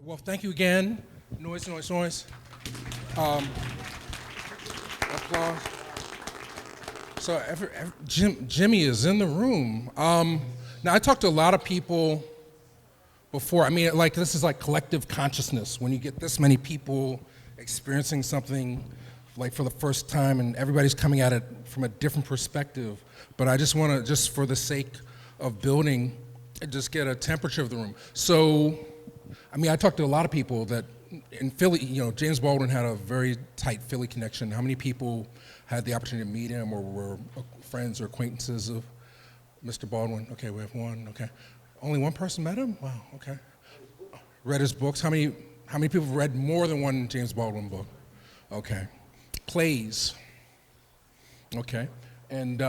Well, thank you again. Noise, noise, noise. Applause. So Jimmy is in the room. Now, I talked to a lot of people before. I mean, like, this is like collective consciousness. When you get this many people experiencing something like for the first time and everybody's coming at it from a different perspective. But I just want to, just for the sake of building, just get a temperature of the room. So, I mean, I talked to a lot of people that in Philly, you know, James Baldwin had a very tight Philly connection. How many people had the opportunity to meet him or were friends or acquaintances of Mr. Baldwin? Okay, we have one, okay. Only one person met him? Wow, okay. Read his books. How many people have read more than one James Baldwin book? Okay. Plays. Okay. And,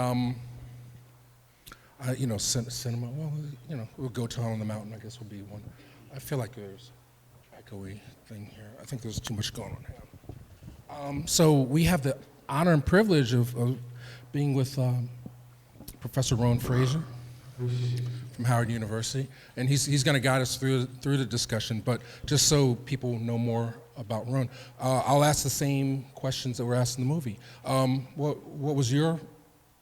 you know, cinema, well, you know, we'll go to on the Mountain, I guess will be one. I feel like there's echoey thing here. I think there's too much going on here. So we have the honor and privilege of being with Professor Rhone Fraser from Howard University, and he's going to guide us through the discussion. But just so people know more about Rhone, I'll ask the same questions that were asked in the movie. What was your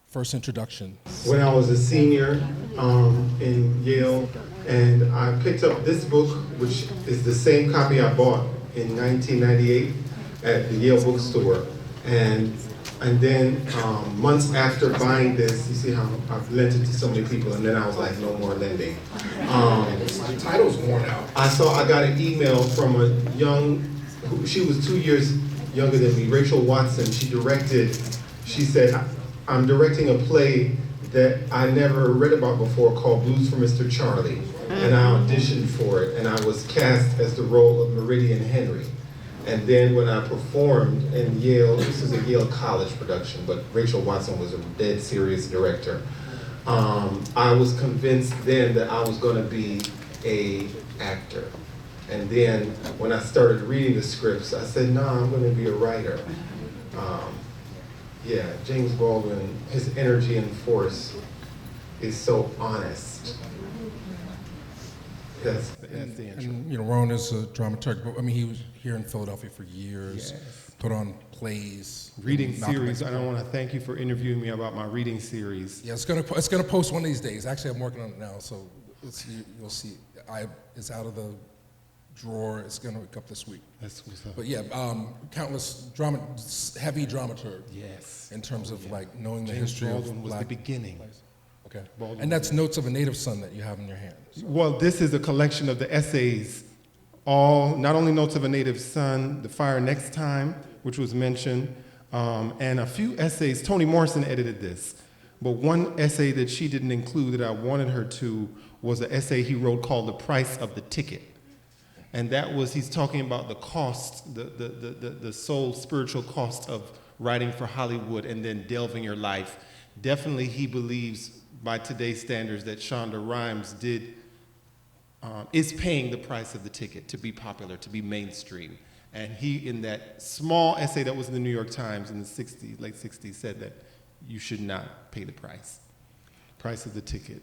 first introduction? When I was a senior in Yale, and I picked up this book, which is the same copy I bought in 1998 at the Yale bookstore. And then months after buying this, you see how I've lent it to so many people, and then I was like, no more lending. The title's worn out. I got an email from a she was 2 years younger than me, Rachel Watson. She said, I'm directing a play that I never read about before called Blues for Mr. Charlie. And I auditioned for it, and I was cast as the role of Meridian Henry. And then when I performed in Yale, this is a Yale College production, but Rachel Watson was a dead serious director. I was convinced then that I was gonna be an actor. And then when I started reading the scripts, I said, no, I'm gonna be a writer. Yeah, James Baldwin, his energy and force is so honest. That's the intro. And, you know, Rhone is a dramaturg, but I mean, he was here in Philadelphia for years, Yes. put on plays. Reading series, I don't want to thank you for interviewing me about my reading series. Yeah, it's gonna post one of these days. Actually, I'm working on it now, so you'll see. It's out of the drawer. It's gonna come up this week. That's what's up. But yeah, countless heavy dramaturg. Yes. In terms of like knowing the James history Baldwin of was black the beginning. plays. Okay. Baldwin And that's Notes of a Native Son that you have in your hands. Well, this is a collection of the essays, all, not only Notes of a Native Son, The Fire Next Time, which was mentioned, and a few essays. Toni Morrison edited this, but one essay that she didn't include that I wanted her to was an essay he wrote called The Price of the Ticket. And that was, he's talking about the cost, the soul spiritual cost of writing for Hollywood and then delving your life. Definitely he believes by today's standards that Shonda Rhimes is paying the price of the ticket to be popular, to be mainstream. And he, in that small essay that was in the New York Times in the 60s, late 60s, said that you should not pay the price of the ticket.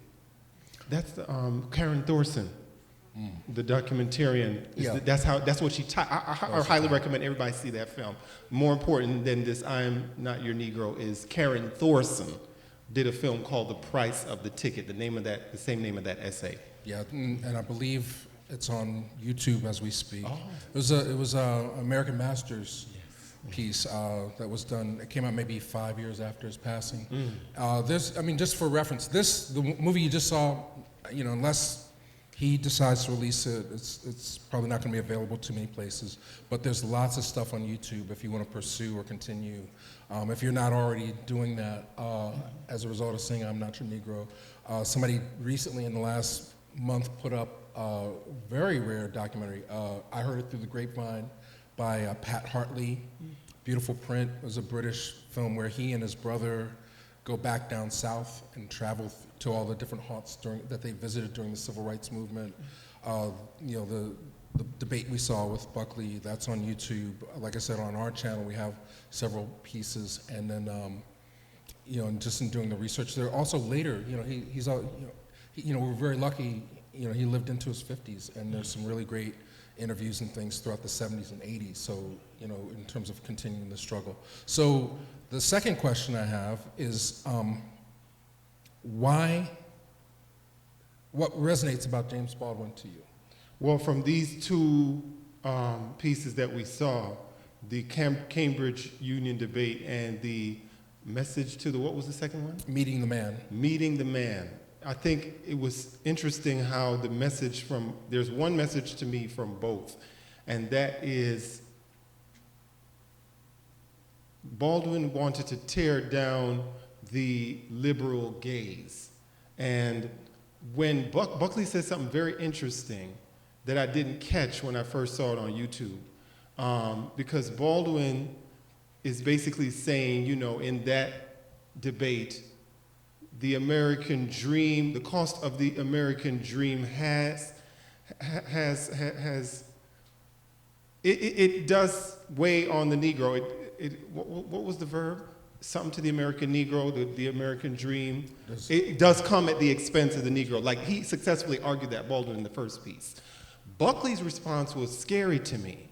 That's the, Karen Thorson. The documentarian, Yeah. that's what she, I highly recommend everybody see that film. More important than this I Am Not Your Negro is Karen Thorson did a film called The Price of the Ticket, the same name of that essay. Yeah, and I believe it's on YouTube as we speak. Oh. It was a American Masters piece that was done. It came out maybe 5 years after his passing. I mean, just for reference, the movie you just saw, you know, unless he decides to release it, it's probably not going to be available too many places. But there's lots of stuff on YouTube if you want to pursue or continue. If you're not already doing that as a result of saying I'm Not Your Negro. Somebody recently in the last month put up a very rare documentary. I heard it through the grapevine by Pat Hartley. Beautiful print. It was a British film where he and his brother go back down south and travel to all the different haunts that they visited during the Civil Rights Movement. You know, the debate we saw with Buckley, that's on YouTube. Like I said, on our channel, we have several pieces. And then, you know, and just in doing the research there, also later, you know, we're very lucky, you know, he lived into his 50s, and there's some really great interviews and things throughout the 70s and 80s, so, you know, in terms of continuing the struggle. So the second question I have is what resonates about James Baldwin to you? Well, from these two pieces that we saw, the Cambridge Union debate and the message to the, what was the second one? Meeting the Man. Meeting the Man. I think it was interesting how the message from, there's one message to me from both, and that is Baldwin wanted to tear down the liberal gaze. And when Buckley said something very interesting that I didn't catch when I first saw it on YouTube, because Baldwin is basically saying, you know, in that debate, the American dream, the cost of the American dream it does weigh on the Negro. What was the verb? Something to the American Negro, the American dream. It does come at the expense of the Negro. Like, he successfully argued that, Baldwin, in the first piece. Buckley's response was scary to me.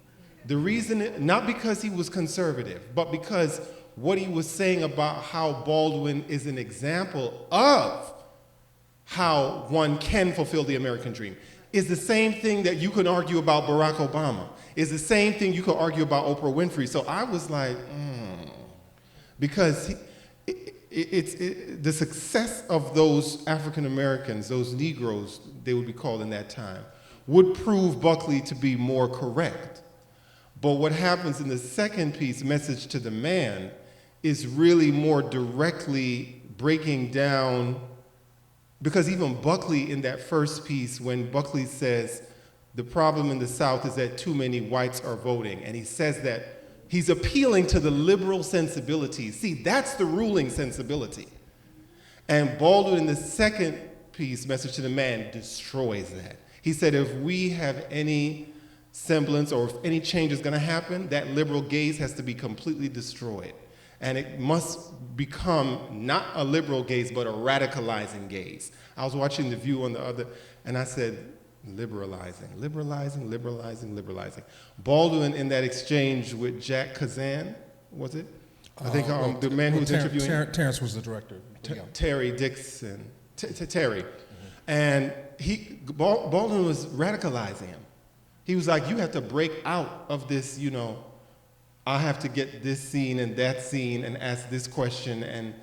The reason, not because he was conservative, but because what he was saying about how Baldwin is an example of how one can fulfill the American dream is the same thing that you can argue about Barack Obama, is the same thing you could argue about Oprah Winfrey. So I was like, because the success of those African Americans, those Negroes, they would be called in that time, would prove Buckley to be more correct. But what happens in the second piece, Message to the Man, is really more directly breaking down, because even Buckley in that first piece, when Buckley says, the problem in the South is that too many whites are voting, and he says that he's appealing to the liberal sensibilities. See, that's the ruling sensibility. And Baldwin in the second piece, Message to the Man, destroys that. He said if we have any semblance or if any change is going to happen, that liberal gaze has to be completely destroyed. And it must become not a liberal gaze, but a radicalizing gaze. I was watching The View on the other, and I said, liberalizing, liberalizing, liberalizing, liberalizing. Baldwin, in that exchange with Jack Kazan, was it? I think the man who was interviewing. Terrence was the director. Terry Dixon, Terry. And Baldwin was radicalizing him. He was like, you have to break out of this, you know, I have to get this scene and that scene and ask this question. And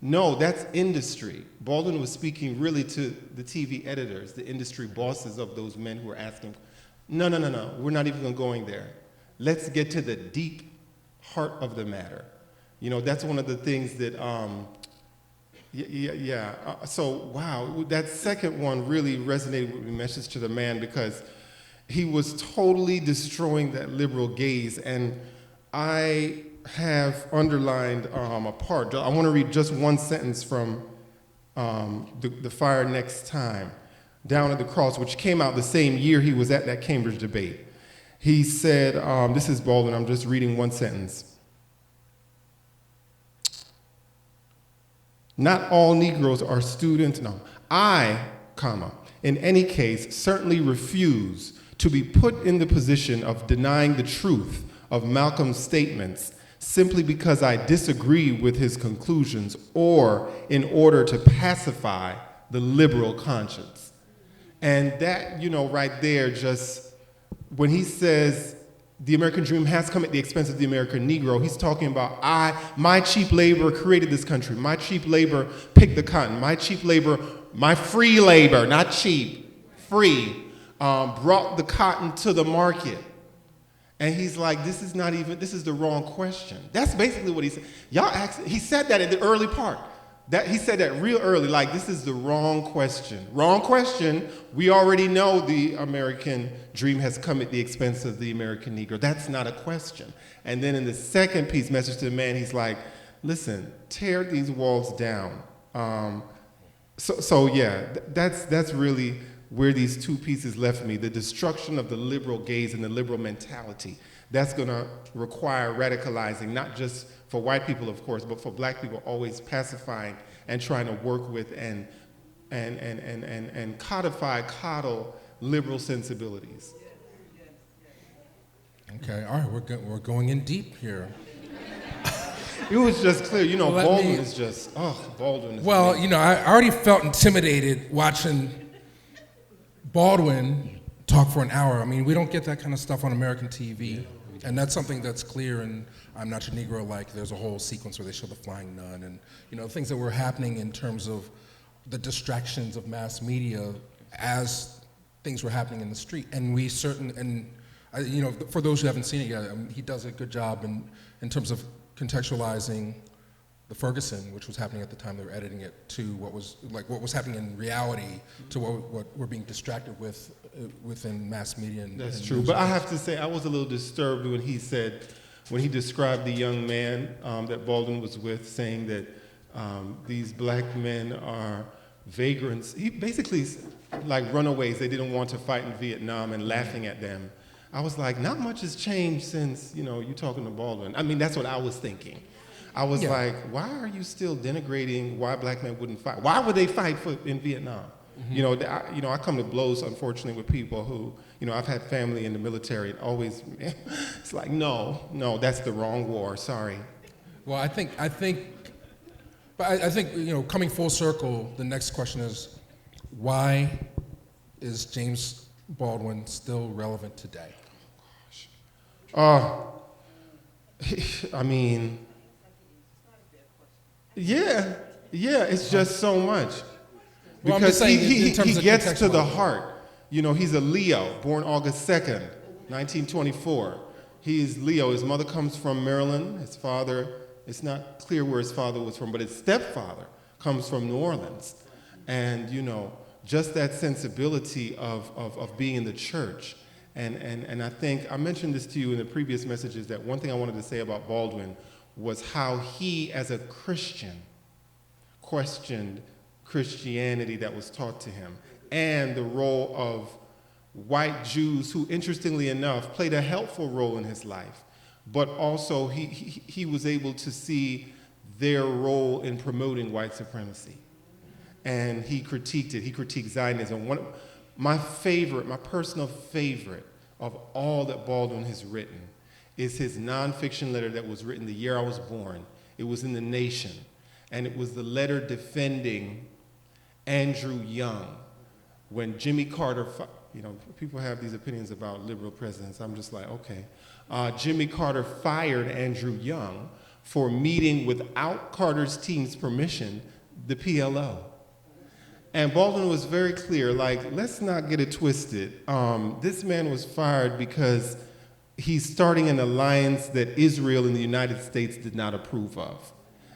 no, that's industry. Baldwin was speaking really to the TV editors, the industry bosses of those men who were asking, no, we're not even going there. Let's get to the deep heart of the matter. You know, that's one of the things that, so, wow, that second one really resonated with me, Message to the Man, because he was totally destroying that liberal gaze. And I have underlined a part. I want to read just one sentence from the Fire Next Time, Down at the Cross, which came out the same year he was at that Cambridge debate. He said, this is Baldwin, I'm just reading one sentence. Not all Negroes are students, no. I, in any case, certainly refuse to be put in the position of denying the truth of Malcolm's statements simply because I disagree with his conclusions or in order to pacify the liberal conscience. And that, you know, right there, just when he says the American dream has come at the expense of the American Negro, he's talking about my cheap labor created this country. My cheap labor picked the cotton. My cheap labor, my free labor, not cheap, free, brought the cotton to the market. And he's like, this is the wrong question. That's basically what he said. He said that in the early part. He said that real early, like, this is the wrong question. Wrong question. We already know the American dream has come at the expense of the American Negro. That's not a question. And then in the second piece, Message to the Man, he's like, listen, tear these walls down. That's really where these two pieces left me, the destruction of the liberal gaze and the liberal mentality. That's gonna require radicalizing, not just for white people, of course, but for black people, always pacifying and trying to work with and coddle liberal sensibilities. Okay, all right, we're going in deep here. It was just clear, Let Baldwin me- is just, Baldwin is Well, amazing. I already felt intimidated watching Baldwin talk for an hour. I mean, we don't get that kind of stuff on American TV, and that's something that's clear in I'm Not Your Negro. Like, there's a whole sequence where they show the flying nun, and things that were happening in terms of the distractions of mass media as things were happening in the street. And for those who haven't seen it yet, he does a good job in terms of contextualizing the Ferguson, which was happening at the time they were editing it, to what was happening in reality, to what we're being distracted with within mass media. That's and true. news But I outlets. have to say, I was a little disturbed when he described the young man that Baldwin was with, saying that these black men are vagrants. He basically, like runaways, they didn't want to fight in Vietnam, and laughing at them. I was like, not much has changed since, you talking to Baldwin. I mean, that's what I was thinking. I was like, why are you still denigrating why black men wouldn't fight? Why would they fight in Vietnam? Mm-hmm. I come to blows, unfortunately, with people who, I've had family in the military, and always, it's like, no, that's the wrong war, sorry. Well, I think, coming full circle, the next question is, why is James Baldwin still relevant today? I mean, yeah, it's just so much. Well, I'm just saying, he in terms of gets to the contextualizing. heart. He's a Leo, born August 2nd, 1924. He's Leo. His mother comes from Maryland. His father, it's not clear where his father was from, but his stepfather comes from New Orleans. And, just that sensibility of being in the church. And I think, I mentioned this to you in the previous messages, that one thing I wanted to say about Baldwin was how he, as a Christian, questioned Christianity that was taught to him, and the role of white Jews who, interestingly enough, played a helpful role in his life, but also he was able to see their role in promoting white supremacy. And he critiqued it. He critiqued Zionism. My personal favorite of all that Baldwin has written is his nonfiction letter that was written the year I was born. It was in The Nation, and it was the letter defending Andrew Young when Jimmy Carter, people have these opinions about liberal presidents. I'm just like, okay. Jimmy Carter fired Andrew Young for meeting without Carter's team's permission the PLO. And Baldwin was very clear, let's not get it twisted. This man was fired because he's starting an alliance that Israel and the United States did not approve of.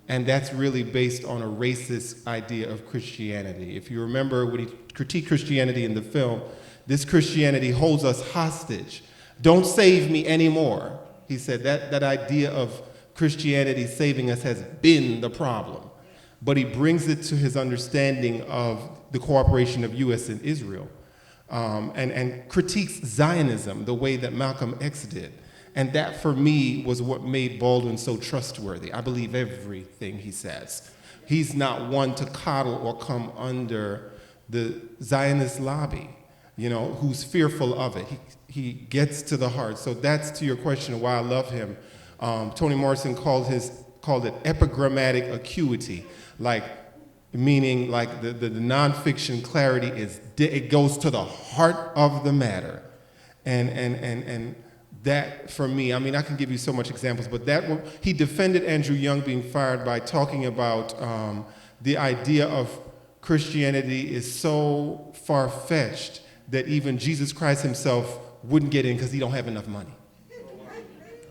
And that's really based on a racist idea of Christianity. If you remember when he critiqued Christianity in the film, this Christianity holds us hostage. Don't save me anymore. He said that idea of Christianity saving us has been the problem. But he brings it to his understanding of the cooperation of U.S. and Israel, and critiques Zionism the way that Malcolm X did. And that, for me, was what made Baldwin so trustworthy. I believe everything he says. He's not one to coddle or come under the Zionist lobby, who's fearful of it. He gets to the heart. So that's to your question of why I love him. Toni Morrison called it epigrammatic acuity, meaning the nonfiction clarity it goes to the heart of the matter, and that, for me, I mean, I can give you so much examples, but he defended Andrew Young being fired by talking about the idea of Christianity is so far-fetched that even Jesus Christ himself wouldn't get in because he don't have enough money.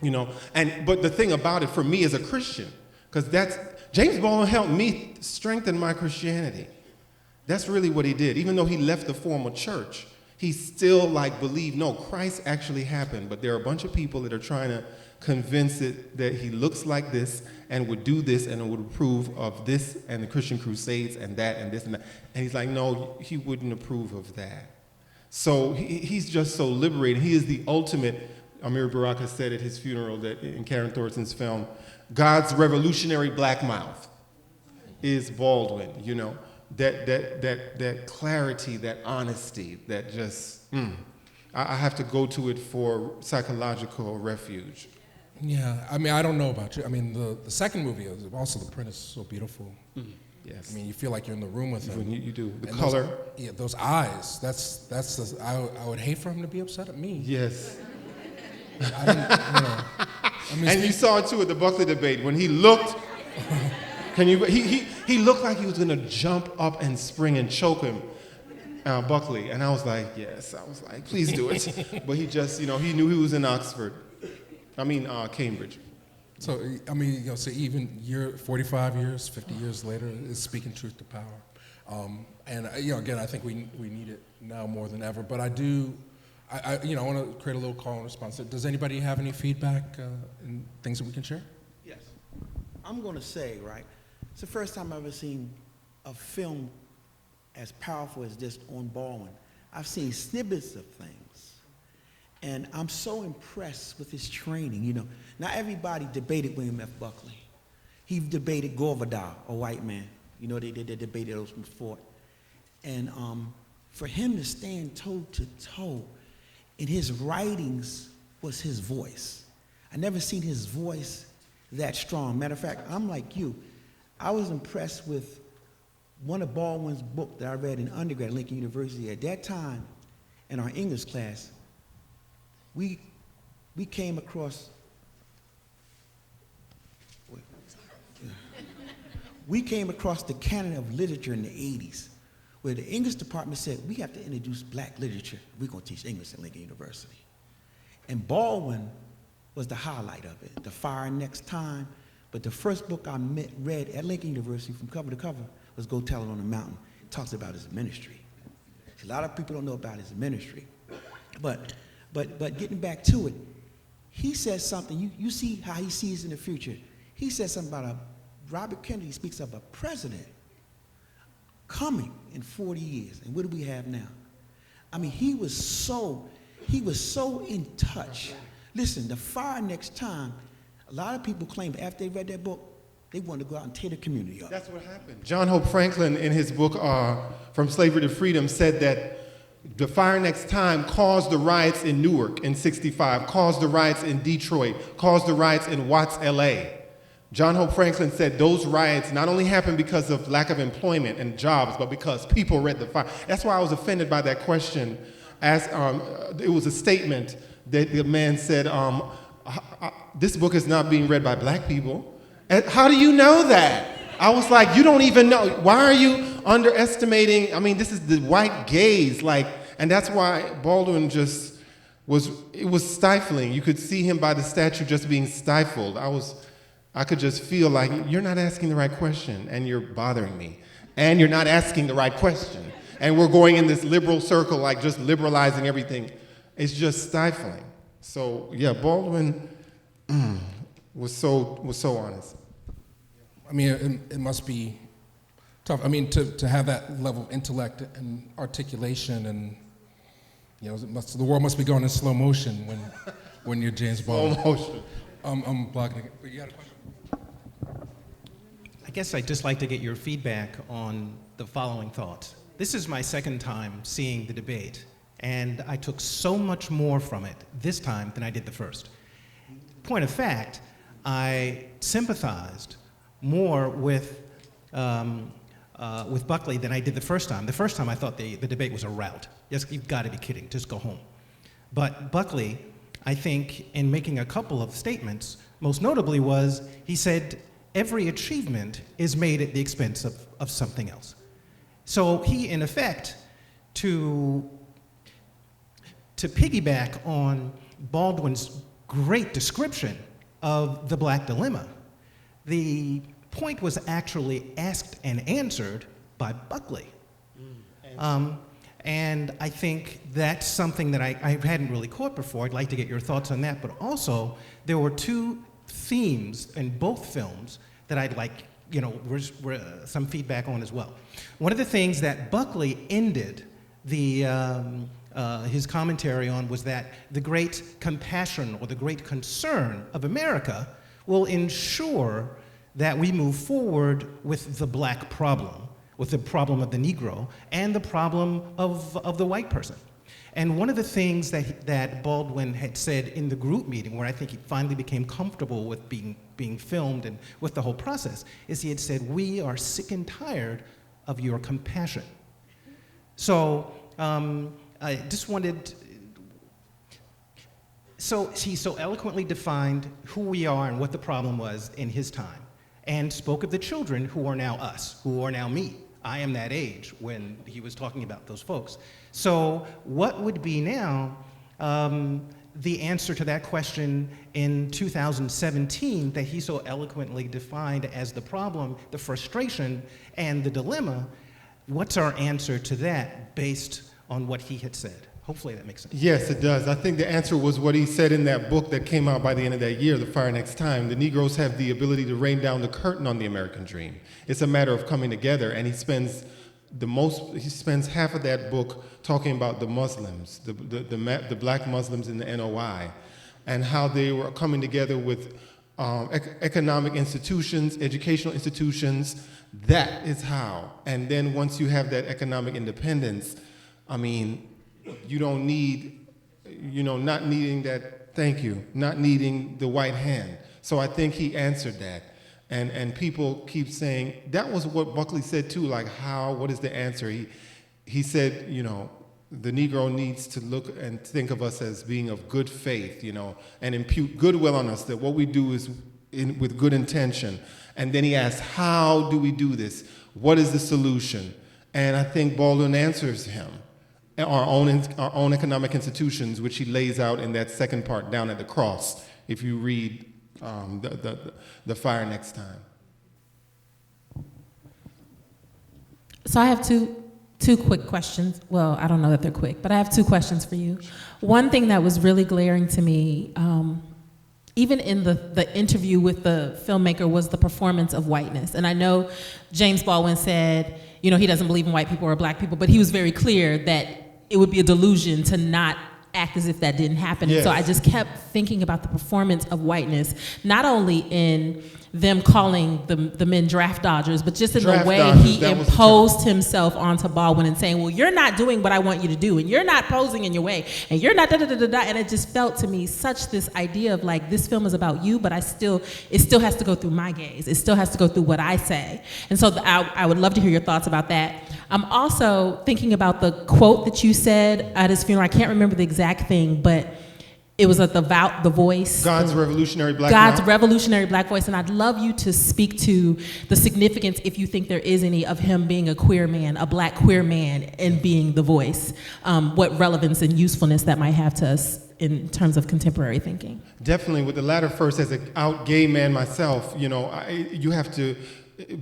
But the thing about it for me as a Christian, because James Baldwin helped me strengthen my Christianity. That's really what he did. Even though he left the formal church, he still believed, no, Christ actually happened. But there are a bunch of people that are trying to convince it that he looks like this and would do this and would approve of this and the Christian Crusades and that and this and that. And he's like, no, he wouldn't approve of that. So he's just so liberating. He is the ultimate, Amir Baraka said at his funeral that in Karen Thorson's film, God's revolutionary black mouth is Baldwin, that clarity, that honesty, that just, I have to go to it for psychological refuge. Yeah, I mean, I don't know about you. I mean, the second movie, also The Prince, is so beautiful. Yes. I mean, you feel like you're in the room with him. When you do. The And color. those eyes, I would hate for him to be upset at me. Yes. I didn't, I mean, And you saw it too at the Buckley debate when he looked. He looked like he was gonna jump up and spring and choke him, Buckley. And I was like, yes. I was like, please do it. But he just, he knew he was in Cambridge. So, I mean, so even 45 years, 50 years later, is speaking truth to power. And, again, I think we need it now more than ever. But I want to create a little call and response. Does anybody have any feedback and things that we can share? Yes. I'm going to say, right, it's the first time I've ever seen a film as powerful as this on Baldwin. I've seen snippets of things, and I'm so impressed with his training. Not everybody debated William F. Buckley. He debated Gore Vidal, a white man. They debated those before. And for him to stand toe to toe in his writings was his voice. I never seen his voice that strong. Matter of fact, I'm like you. I was impressed with one of Baldwin's books that I read in undergrad at Lincoln University. At that time, in our English class, we came across the canon of literature in the 80s, where the English department said, we have to introduce black literature. We're going to teach English at Lincoln University. And Baldwin was the highlight of it, The Fire Next Time. But the first book I read at Lincoln University from cover to cover was Go Tell It on the Mountain. It talks about his ministry. A lot of people don't know about his ministry. But getting back to it, he says something, you see how he sees in the future. He says something about Robert Kennedy speaks of a president coming in 40 years. And what do we have now? I mean, he was so in touch. Listen, The Fire Next Time, a lot of people claim after they read that book, they wanted to go out and tear the community up. That's what happened. John Hope Franklin, in his book, From Slavery to Freedom, said that The Fire Next Time caused the riots in Newark in '65, caused the riots in Detroit, caused the riots in Watts, LA. John Hope Franklin said those riots not only happened because of lack of employment and jobs, but because people read the fire. That's why I was offended by that question. As it was a statement that the man said, this book is not being read by black people. And how do you know that? I was like, you don't even know. Why are you underestimating? I mean, this is the white gaze. And that's why Baldwin it was stifling. You could see him by the statue just being stifled. I could just feel like, you're not asking the right question, and you're bothering me. And you're not asking the right question. And we're going in this liberal circle, like just liberalizing everything. It's just stifling. So, yeah, Baldwin was so honest. I mean, it must be tough. I mean, to have that level of intellect and articulation, and the world must be going in slow motion when you're James Baldwin. Slow motion. I'm blocking it. But you had a question? I guess I'd just like to get your feedback on the following thoughts. This is my second time seeing the debate, and I took so much more from it this time than I did the first. Point of fact, I sympathized more with Buckley than I did the first time. The first time I thought the debate was a rout. Yes, you've got to be kidding, just go home. But Buckley, I think, in making a couple of statements, most notably he said, every achievement is made at the expense of something else. So he, in effect, to piggyback on Baldwin's great description of the black dilemma, the point was actually asked and answered by Buckley. And I think that's something that I hadn't really caught before. I'd like to get your thoughts on that. But also, there were two themes in both films that I'd like, some feedback on as well. One of the things that Buckley ended his commentary on was that the great compassion or the great concern of America will ensure that we move forward with the black problem, with the problem of the Negro, and the problem of the white person. And one of the things that Baldwin had said in the group meeting, where I think he finally became comfortable with being filmed and with the whole process, is he had said, "We are sick and tired of your compassion." So I just wanted, so he so eloquently defined who we are and what the problem was in his time, and spoke of the children who are now us, who are now me. I am that age when he was talking about those folks. So what would be now the answer to that question in 2017 that he so eloquently defined as the problem, the frustration, and the dilemma? What's our answer to that based on what he had said? Hopefully that makes sense. Yes, it does. I think the answer was what he said in that book that came out by the end of that year, The Fire Next Time. The Negroes have the ability to rain down the curtain on the American dream. It's a matter of coming together, and he spends half of that book talking about the Muslims, the black Muslims in the NOI, and how they were coming together with economic institutions, educational institutions. That is how. And then once you have that economic independence, I mean, you don't need, not needing that, thank you, not needing the white hand. So I think he answered that. And people keep saying, that was what Buckley said too, like what is the answer? He said, the Negro needs to look and think of us as being of good faith, and impute goodwill on us, that what we do is with good intention. And then he asked, how do we do this? What is the solution? And I think Baldwin answers him. Our own economic institutions, which he lays out in that second part down at the cross, if you read the Fire Next Time. So I have two quick questions. Well, I don't know that they're quick, but I have two questions for you. One thing that was really glaring to me, even in the interview with the filmmaker, was the performance of whiteness. And I know James Baldwin said, he doesn't believe in white people or black people, but he was very clear that it would be a delusion to not act as if that didn't happen. Yes. And so I just kept thinking about the performance of whiteness, not only in them calling the men draft dodgers, but just in the way he imposed himself onto Baldwin and saying, well, you're not doing what I want you to do, and you're not posing in your way, and you're not da-da-da-da-da. And it just felt to me such this idea of like, this film is about you, but it still has to go through my gaze. It still has to go through what I say. And so I would love to hear your thoughts about that. I'm also thinking about the quote that you said at his funeral. I can't remember the exact thing, but it was at the voice. God's revolutionary black voice. And I'd love you to speak to the significance, if you think there is any, of him being a queer man, a black queer man, and being the voice. What relevance and usefulness that might have to us in terms of contemporary thinking. Definitely, with the latter first, as an out gay man myself, you have to,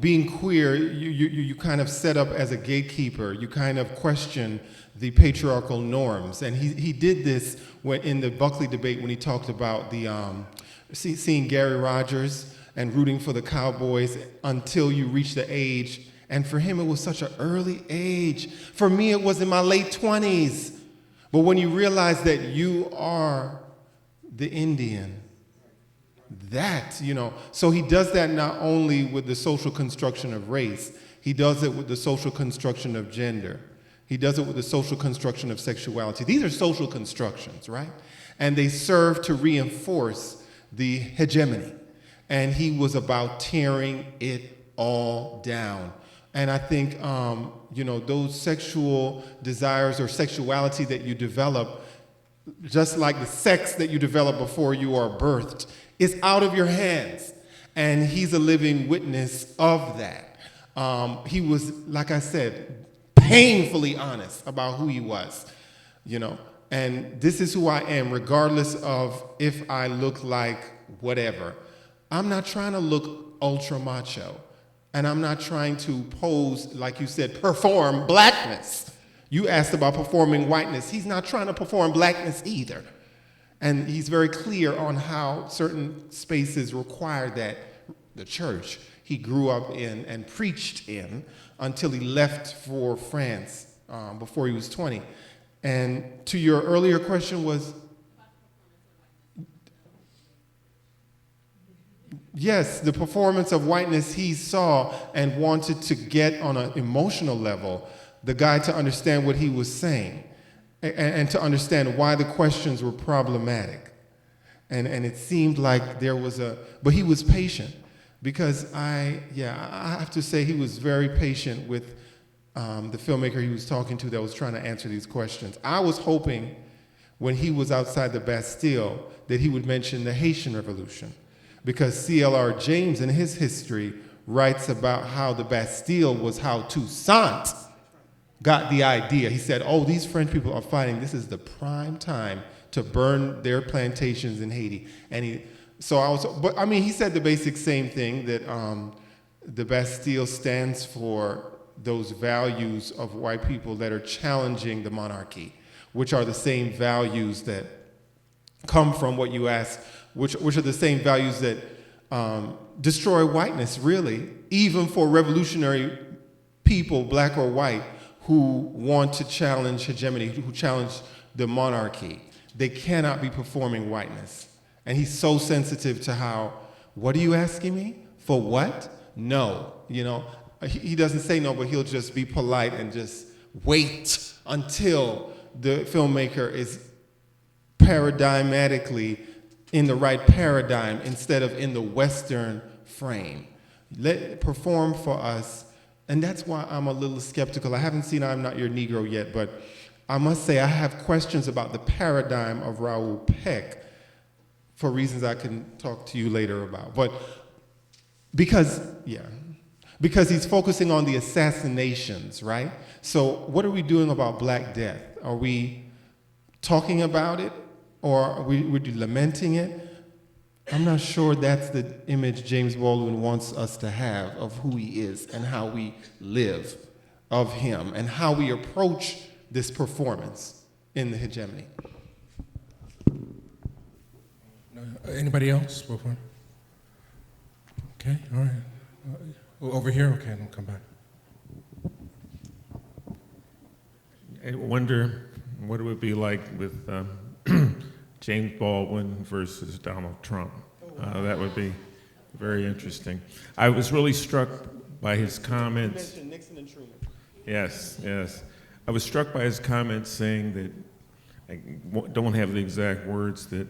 being queer, you kind of set up as a gatekeeper. You kind of question the patriarchal norms. And he did this in the Buckley debate when he talked about seeing Gary Rogers and rooting for the Cowboys until you reach the age. And for him, it was such an early age. For me, it was in my late 20s. But when you realize that you are the Indian, so he does that not only with the social construction of race, he does it with the social construction of gender. He does it with the social construction of sexuality. These are social constructions, right? And they serve to reinforce the hegemony. And he was about tearing it all down. And I think, those sexual desires or sexuality that you develop, just like the sex that you develop before you are birthed, is out of your hands. And he's a living witness of that. He was, like I said, painfully honest about who he was, and this is who I am, regardless of if I look like whatever. I'm not trying to look ultra macho, and I'm not trying to pose, like you said, perform blackness. You asked about performing whiteness. He's not trying to perform blackness either. And he's very clear on how certain spaces require that. The church he grew up in and preached in until he left for France before he was 20. And to your earlier question was, yes, the performance of whiteness he saw and wanted to get on an emotional level the guy to understand what he was saying. and to understand why the questions were problematic. And it seemed like there was but he was patient, because I have to say he was very patient with the filmmaker he was talking to that was trying to answer these questions. I was hoping when he was outside the Bastille that he would mention the Haitian Revolution, because C.L.R. James in his history writes about how the Bastille was how Toussaint got the idea. He said, oh, these French people are fighting. This is the prime time to burn their plantations in Haiti. And he said the basic same thing, that the Bastille stands for those values of white people that are challenging the monarchy, which are the same values that come from what you asked, which are the same values that destroy whiteness, really, even for revolutionary people, black or white, who want to challenge hegemony, who challenge the monarchy. They cannot be performing whiteness. And he's so sensitive to how, what are you asking me? For what? No. You know, he doesn't say no, but he'll just be polite and just wait until the filmmaker is paradigmatically in the right paradigm instead of in the Western frame. Let it perform for us. And that's why I'm a little skeptical. I haven't seen I'm Not Your Negro yet, but I must say I have questions about the paradigm of Raoul Peck for reasons I can talk to you later about. But because he's focusing on the assassinations, right? So what are we doing about Black Death? Are we talking about it, or are we lamenting it? I'm not sure that's the image James Baldwin wants us to have of who he is and how we live of him and how we approach this performance in the hegemony. Anybody else? Okay, all right. Over here, okay, and I'll come back. I wonder what it would be like with James Baldwin versus Donald Trump. That would be very interesting. I was really struck by his comments. You mentioned Nixon and Truman. Yes. I was struck by his comments saying that, I don't have the exact words, that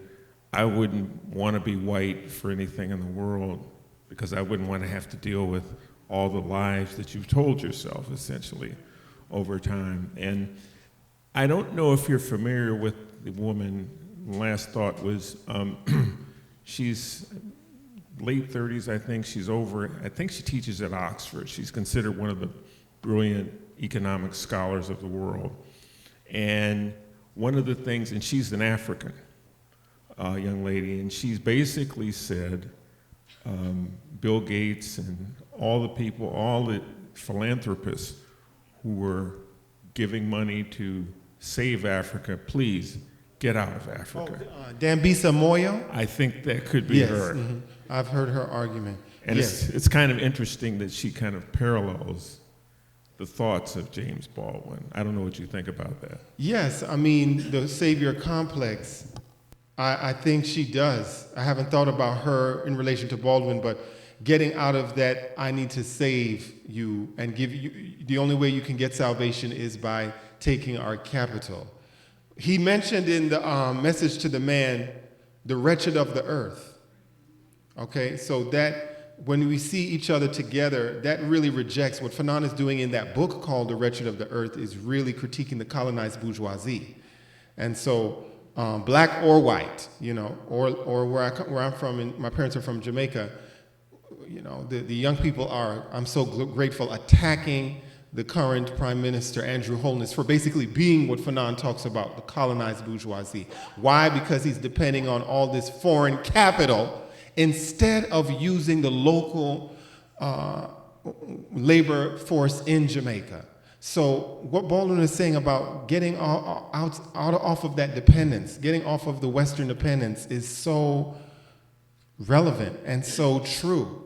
I wouldn't want to be white for anything in the world because I wouldn't want to have to deal with all the lies that you've told yourself, essentially, over time. And I don't know if you're familiar with the woman. Last thought was, she's late 30s, I think. I think she teaches at Oxford. She's considered one of the brilliant economic scholars of the world. And one of the things, and she's an African young lady, and she's basically said, Bill Gates and all the people, all the philanthropists who were giving money to save Africa, please get out of Africa. Dambisa Moyo? I think that could be her. Mm-hmm. I've heard her argument. And it's kind of interesting that she kind of parallels the thoughts of James Baldwin. I don't know what you think about that. Yes, I mean, the savior complex, I think she does. I haven't thought about her in relation to Baldwin, but getting out of that, I need to save you and give you, the only way you can get salvation is by taking our capital. He mentioned in the message to the man, the wretched of the earth. Okay, so that when we see each other together, that really rejects what Fanon is doing in that book called The Wretched of the Earth, is really critiquing the colonized bourgeoisie. And so black or white, you know, or where I'm from, and my parents are from Jamaica, you know, the young people are, I'm so grateful, attacking the current Prime Minister, Andrew Holness, for basically being what Fanon talks about, the colonized bourgeoisie. Why? Because he's depending on all this foreign capital instead of using the local labor force in Jamaica. So what Baldwin is saying about getting off of that dependence, getting off of the Western dependence, is so relevant and so true.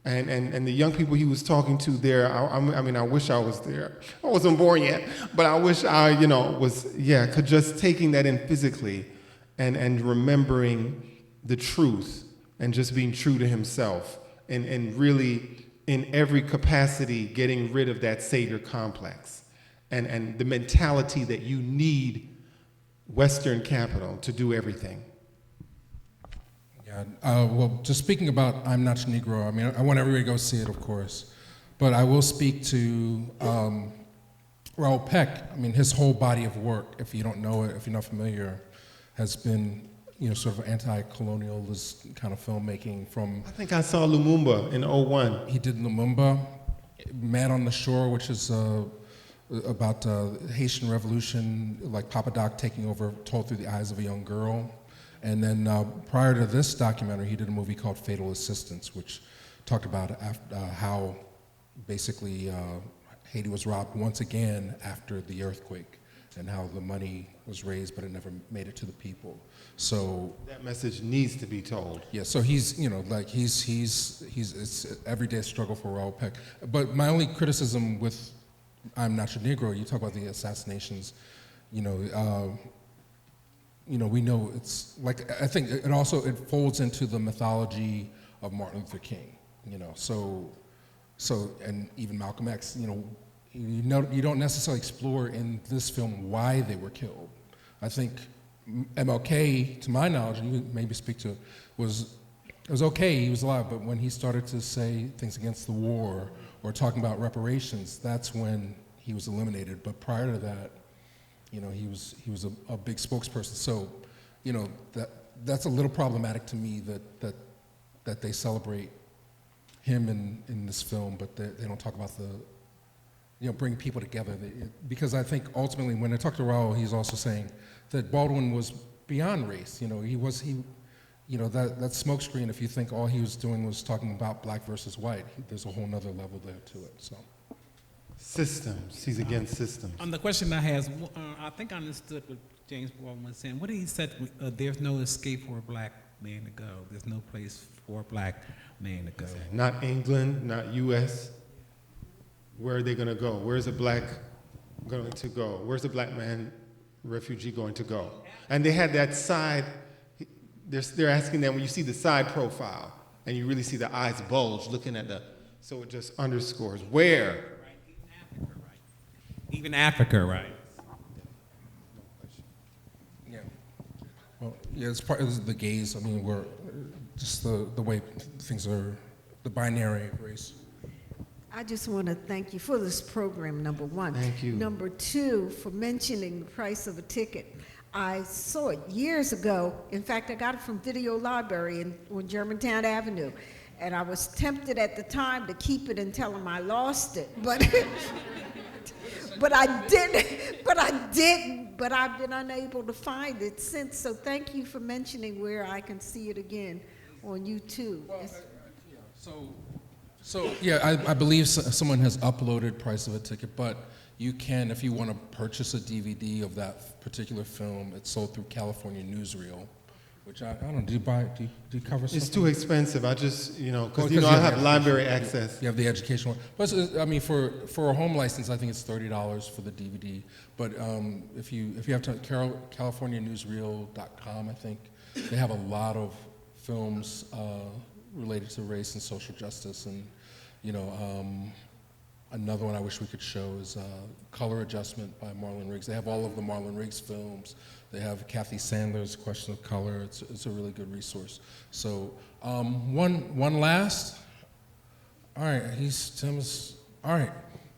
And the young people he was talking to there, I mean, I wish I was there. I wasn't born yet, but I wish I, could just taking that in physically and remembering the truth and just being true to himself and really in every capacity getting rid of that savior complex and the mentality that you need Western capital to do everything? Yeah, well, just speaking about I'm Not Your Negro, I mean, I want everybody to go see it, of course. But I will speak to Raoul Peck. I mean, his whole body of work, if you don't know it, if you're not familiar, has been, sort of anti-colonialist kind of filmmaking from... I think I saw Lumumba in '01. He did Lumumba, Man on the Shore, which is about the Haitian Revolution, like Papa Doc taking over, told through the eyes of a young girl. And then prior to this documentary, he did a movie called Fatal Assistance, which talked about how basically Haiti was robbed once again after the earthquake, and how the money was raised, but it never made it to the people. So that message needs to be told. Yeah. So he's, it's everyday struggle for Raoul Peck. But my only criticism with I'm Not Your Negro, you talk about the assassinations, we know it's like, I think it folds into the mythology of Martin Luther King, so and even Malcolm X, you don't necessarily explore in this film why they were killed. I think MLK, to my knowledge, and you maybe speak to it, was okay, he was alive, but when he started to say things against the war or talking about reparations, that's when he was eliminated. But prior to that, he was a big spokesperson. So, that's a little problematic to me that they celebrate him in this film, but they don't talk about bring people together. Because I think ultimately when I talk to Raoul, he's also saying that Baldwin was beyond race. That smokescreen, if you think all he was doing was talking about black versus white, there's a whole nother level there to it, so. Systems, he's against systems. The question I have, I think I understood what James Baldwin was saying. What did he say? There's no escape for a black man to go. There's no place for a black man to go. Not England, not U.S. Where are they going to go? Where's a black going to go? Where's a black man refugee going to go? And they had that side, they're asking them, when you see the side profile, and you really see the eyes bulge looking at so it just underscores where. Even Africa, right? Yeah. Well, yeah, it's part of the gaze. I mean, we're just the way things are, the binary race. I just want to thank you for this program, number one. Thank you. Number two, for mentioning the price of a ticket. I saw it years ago. In fact, I got it from Video Library on Germantown Avenue. And I was tempted at the time to keep it and tell them I lost it. But I didn't. But I've been unable to find it since. So thank you for mentioning where I can see it again on YouTube. Well, So I believe someone has uploaded price of a ticket, but you can, if you want to purchase a DVD of that particular film, it's sold through California Newsreel, which I don't know, do you cover something? It's too expensive. I just, because I have library access. You have the educational one. But I mean, for a home license, I think it's $30 for the DVD. But if you have to, CaliforniaNewsReel.com, I think, they have a lot of films related to race and social justice, and another one I wish we could show is Color Adjustment by Marlon Riggs. They have all of the Marlon Riggs films. They have Kathy Sandler's Question of Color. It's a really good resource. So one last. All right, Tim's. All right,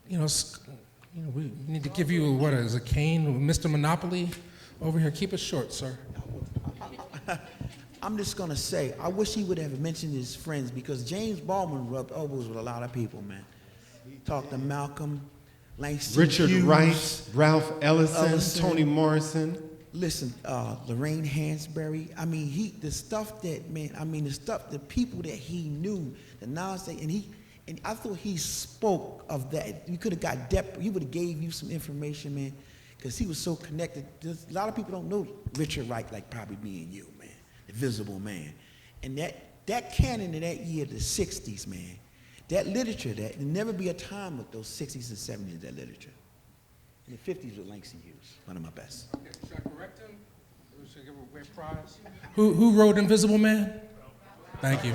we need to give you what is a cane, Mr. Monopoly, over here. Keep it short, sir. I'm just going to say, I wish he would have mentioned his friends, because James Baldwin rubbed elbows with a lot of people, man. He talked to Malcolm, Langston Richard Hughes, Wright, Ralph Ellison, Toni Morrison. Listen, Lorraine Hansberry. I mean, the people that he knew, the knowledge that, and I thought he spoke of that. You could have got depth. He would have gave you some information, man, because he was so connected. A lot of people don't know Richard Wright like probably me and you, man. Visible man. And that canon of that year, the 60s, man, that literature, there'll never be a time with those 60s and 70s, that literature. In the 50s with Langston Hughes, one of my best. Okay, should I correct him? Or should I give away prize? Who wrote Invisible Man? Thank you.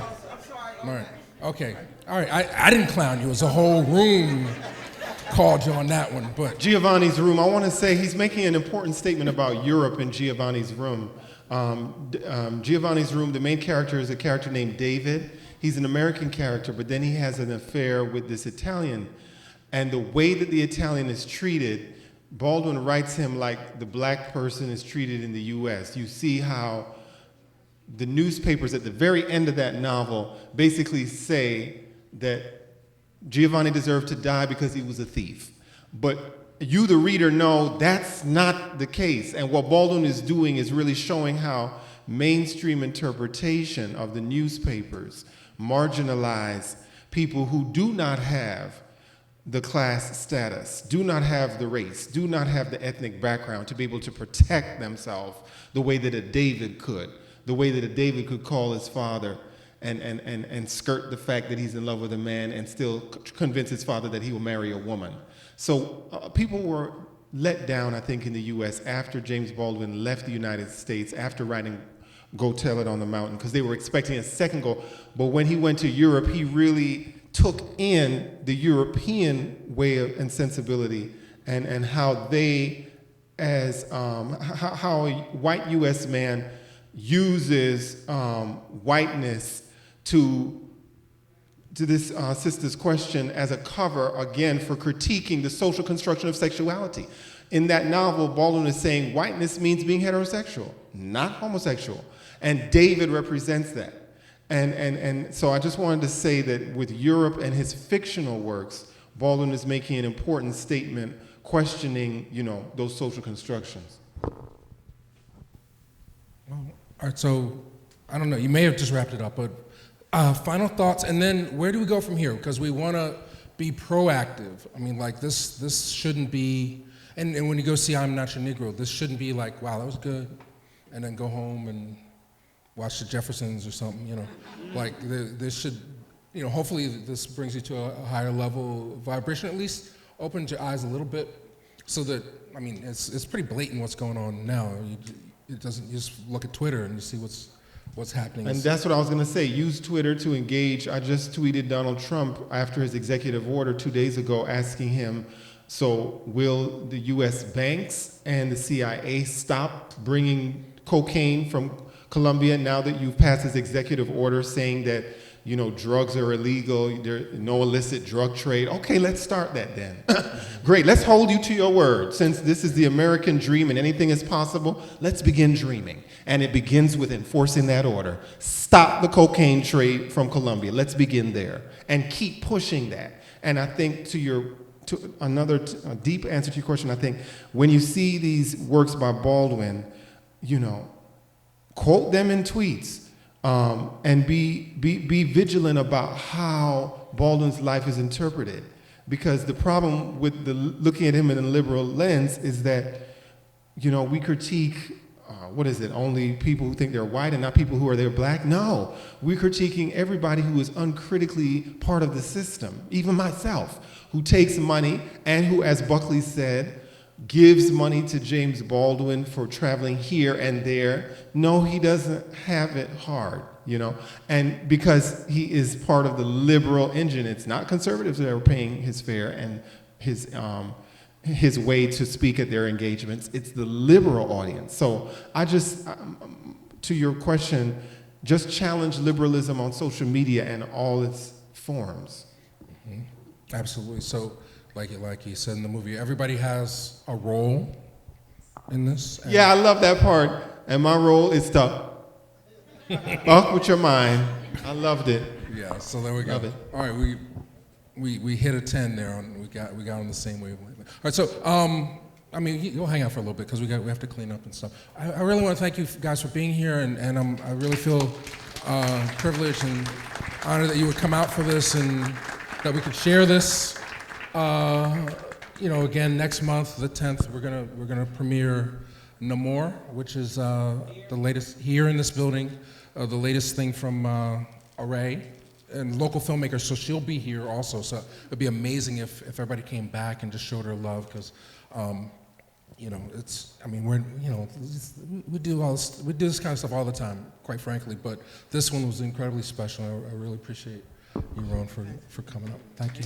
All right. Okay. All right. I didn't clown you. It was a whole room called you on that one, but Giovanni's Room, I want to say he's making an important statement about Europe in Giovanni's Room. Giovanni's Room, the main character is a character named David. He's an American character, but then he has an affair with this Italian. And the way that the Italian is treated, Baldwin writes him like the black person is treated in the US. You see how the newspapers at the very end of that novel basically say that Giovanni deserved to die because he was a thief. But you, the reader, know that's not the case. And what Baldwin is doing is really showing how mainstream interpretation of the newspapers marginalize people who do not have the class status, do not have the race, do not have the ethnic background to be able to protect themselves the way that a David could, the way that a David could call his father and skirt the fact that he's in love with a man and still convince his father that he will marry a woman. So people were let down, I think, in the U.S. after James Baldwin left the United States, after writing Go Tell It on the Mountain, because they were expecting a second go. But when he went to Europe, he really took in the European way of, and sensibility and how they, as how a white U.S. man uses whiteness to this sister's question as a cover, again, for critiquing the social construction of sexuality. In that novel, Baldwin is saying whiteness means being heterosexual, not homosexual. And David represents that. And so I just wanted to say that with Europe and his fictional works, Baldwin is making an important statement questioning, those social constructions. all right, so I don't know, you may have just wrapped it up, but final thoughts, and then where do we go from here? Because we want to be proactive. I mean, like this shouldn't be, and when you go see I'm Not Your Negro, this shouldn't be like, wow, that was good, and then go home and watch the Jeffersons or something, Like this should, hopefully this brings you to a higher level of vibration, at least opens your eyes a little bit, so that, I mean, it's pretty blatant what's going on now. You just look at Twitter and you see what's happening. And that's what I was going to say. Use Twitter to engage. I just tweeted Donald Trump after his executive order 2 days ago asking him, so will the U.S. banks and the CIA stop bringing cocaine from Colombia now that you've passed this executive order saying that, drugs are illegal, there's no illicit drug trade? Okay, let's start that then. Great, let's hold you to your word. Since this is the American dream and anything is possible, let's begin dreaming. And it begins with enforcing that order. Stop the cocaine trade from Colombia. Let's begin there and keep pushing that. And I think to another deep answer to your question, I think when you see these works by Baldwin, quote them in tweets. And be vigilant about how Baldwin's life is interpreted. Because the problem with looking at him in a liberal lens is that, we critique, only people who think they're white and not people who are black? No, we're critiquing everybody who is uncritically part of the system, even myself, who takes money and who, as Buckley said, gives money to James Baldwin for traveling here and there. No, he doesn't have it hard, and because he is part of the liberal engine, it's not conservatives that are paying his fare and his way to speak at their engagements. It's the liberal audience. So I just, to your question, just challenge liberalism on social media and all its forms. Mm-hmm. Absolutely. So, like you said in the movie, everybody has a role in this. Yeah, I love that part. And my role is to fuck with your mind. I loved it. Yeah, so there we go. Love it. All right, we hit a 10 there. We got on the same wavelength. All right, so you'll hang out for a little bit because we have to clean up and stuff. I really want to thank you guys for being here, and I really feel privileged and honored that you would come out for this and that we could share this. Again, next month, the 10th, we're gonna premiere Namor, which is the latest here in this building, the latest thing from Array, and local filmmaker. So she'll be here also. So it'd be amazing if everybody came back and just showed her love, because we do this kind of stuff all the time, quite frankly. But this one was incredibly special. I really appreciate you, Rhone, for coming up. Thank you.